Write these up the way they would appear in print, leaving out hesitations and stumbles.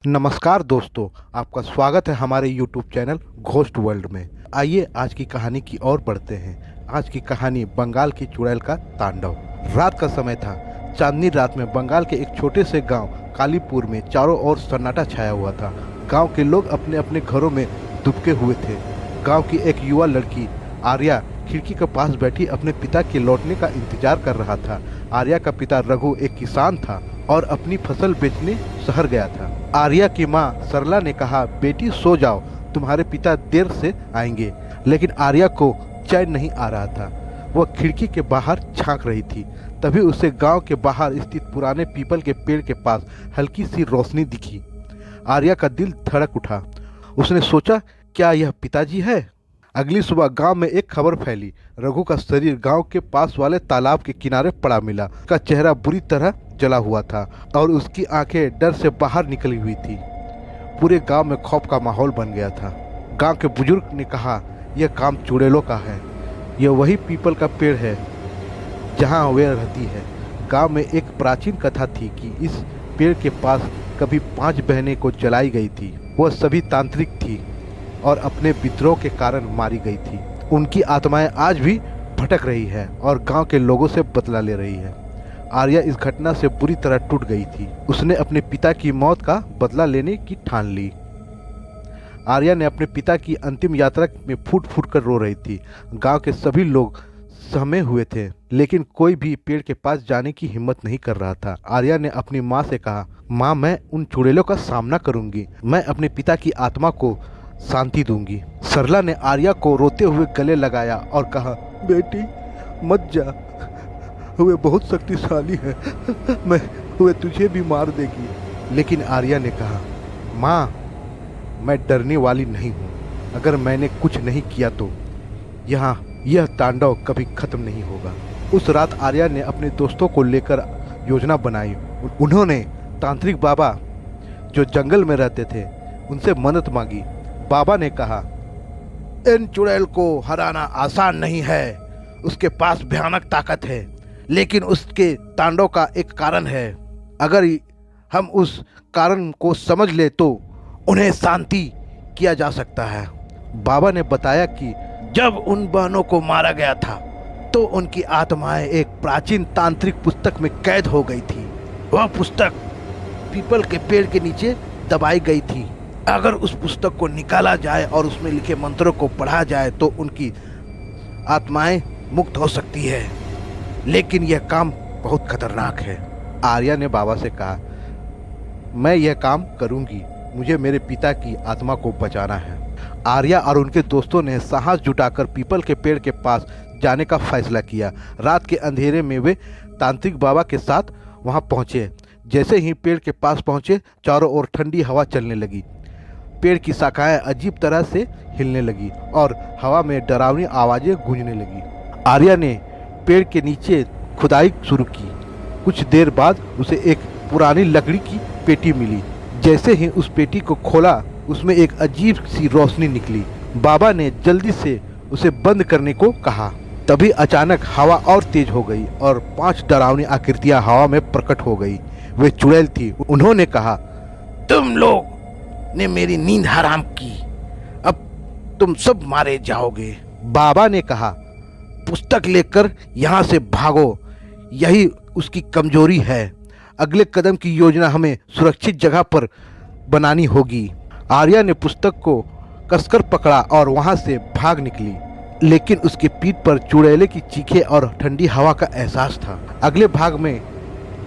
नमस्कार दोस्तों, आपका स्वागत है हमारे YouTube चैनल घोस्ट वर्ल्ड में। आइए आज की कहानी की ओर बढ़ते हैं। आज की कहानी बंगाल की चुड़ैल का तांडव। रात का समय था। चांदनी रात में बंगाल के एक छोटे से गांव कालीपुर में चारों ओर सन्नाटा छाया हुआ था। गांव के लोग अपने अपने घरों में दुबके हुए थे। गाँव की एक युवा लड़की आर्या खिड़की के पास बैठी अपने पिता के लौटने का इंतजार कर रहा था। आर्या का पिता रघु एक किसान था और अपनी फसल बेचने शहर गया था। आर्या की मां सरला ने कहा, बेटी सो जाओ, तुम्हारे पिता देर से आएंगे। लेकिन आर्या को चैन नहीं आ रहा था। वह खिड़की के बाहर झांक रही थी। तभी उसे गांव के बाहर स्थित पुराने पीपल के पेड़ के पास हल्की सी रोशनी दिखी। आर्या का दिल धड़क उठा। उसने सोचा, क्या यह पिताजी है? अगली सुबह गांव में एक खबर फैली। रघु का शरीर गांव के पास वाले तालाब के किनारे पड़ा मिला। उसका चेहरा बुरी तरह जला हुआ था और उसकी आंखें डर से बाहर निकली हुई थी। पूरे गांव में खौफ का माहौल बन गया था। गांव के बुजुर्ग ने कहा, यह काम चुड़ैलों का है। यह वही पीपल का पेड़ है जहां वे रहती है। गांव में एक प्राचीन कथा थी कि इस पेड़ के पास कभी 5 बहनें को जलाई गई थी। वह सभी तांत्रिक थी और अपने विद्रोह के कारण मारी गई थी। उनकी आत्माएं आज भी भटक रही है और गांव के लोगों से बदला ले रही है। आर्या इस घटना से बुरी तरह टूट गई थी। उसने अपने पिता की मौत का बदला लेने की ठान ली। आर्या ने अपने पिता की अंतिम यात्रा में फूट फूट कर रो रही थी। गांव के सभी लोग सहमे हुए थे, लेकिन कोई भी पेड़ के पास जाने की हिम्मत नहीं कर रहा था। आर्या ने अपनी माँ से कहा, माँ, मैं उन चुड़ैलों का सामना करूंगी। मैं अपने पिता की आत्मा को शांति दूंगी। सरला ने आर्या को रोते हुए गले लगाया और कहा, बेटी मत जा, वे बहुत शक्तिशाली है। वे तुझे भी मार देगी। लेकिन आर्या ने कहा, माँ, मैं डरने वाली नहीं हूँ। अगर मैंने कुछ नहीं किया तो यह तांडव कभी खत्म नहीं होगा। उस रात आर्या ने अपने दोस्तों को लेकर योजना बनाई। उन्होंने तांत्रिक बाबा जो जंगल में रहते थे उनसे मदद मांगी। बाबा ने कहा, इन चुड़ैल को हराना आसान नहीं है। उसके पास भयानक ताकत है, लेकिन उसके तांडव का एक कारण है। अगर हम उस कारण को समझ ले तो उन्हें शांति किया जा सकता है। बाबा ने बताया कि जब उन बहनों को मारा गया था तो उनकी आत्माएं एक प्राचीन तांत्रिक पुस्तक में कैद हो गई थी। वह पुस्तक पीपल के पेड़ के नीचे दबाई गई थी। अगर उस पुस्तक को निकाला जाए और उसमें लिखे मंत्रों को पढ़ा जाए तो उनकी आत्माएं मुक्त हो सकती है। लेकिन यह काम बहुत खतरनाक है। आर्या ने बाबा से कहा, मैं यह काम करूंगी। मुझे मेरे पिता की आत्मा को बचाना है। आर्या और उनके दोस्तों ने साहस जुटाकर पीपल के पेड़ के पास जाने का फैसला किया। रात के अंधेरे में वे तांत्रिक बाबा के साथ वहां पहुंचे। जैसे ही पेड़ के पास पहुंचे, चारों ओर ठंडी हवा चलने लगी। पेड़ की शाखाएं अजीब तरह से हिलने लगी और हवा में डरावनी आवाजें गूंजने लगी। आर्या ने पेड़ के नीचे खुदाई शुरू की। कुछ देर बाद उसे एक पुरानी लकड़ी की पेटी मिली। जैसे ही उस पेटी को खोला, उसमें एक अजीब सी रोशनी निकली। बाबा ने जल्दी से उसे बंद करने को कहा। तभी अचानक हवा और तेज हो गई और 5 डरावनी आकृतियां हवा में प्रकट हो गई। वे चुड़ैल थी। उन्होंने कहा, तुम लोग ने मेरी नींद हराम की। अब तुम सब मारे जाओगे। बाबा ने कहा, पुस्तक लेकर यहाँ से भागो, यही उसकी कमजोरी है। अगले कदम की योजना हमें सुरक्षित जगह पर बनानी होगी। आर्या ने पुस्तक को कसकर पकड़ा और वहाँ से भाग निकली, लेकिन उसके पीठ पर चुड़ैले की चीखें और ठंडी हवा का एहसास था। अगले भाग में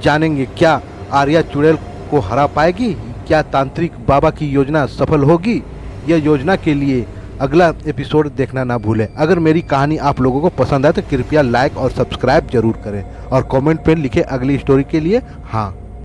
जानेंगे, क्या आर्या चुड़ैल को हरा पाएगी? क्या तांत्रिक बाबा की योजना सफल होगी? यह योजना के लिए अगला एपिसोड देखना ना भूलें। अगर मेरी कहानी आप लोगों को पसंद आए तो कृपया लाइक और सब्सक्राइब जरूर करें और कमेंट पे लिखें अगली स्टोरी के लिए हाँ।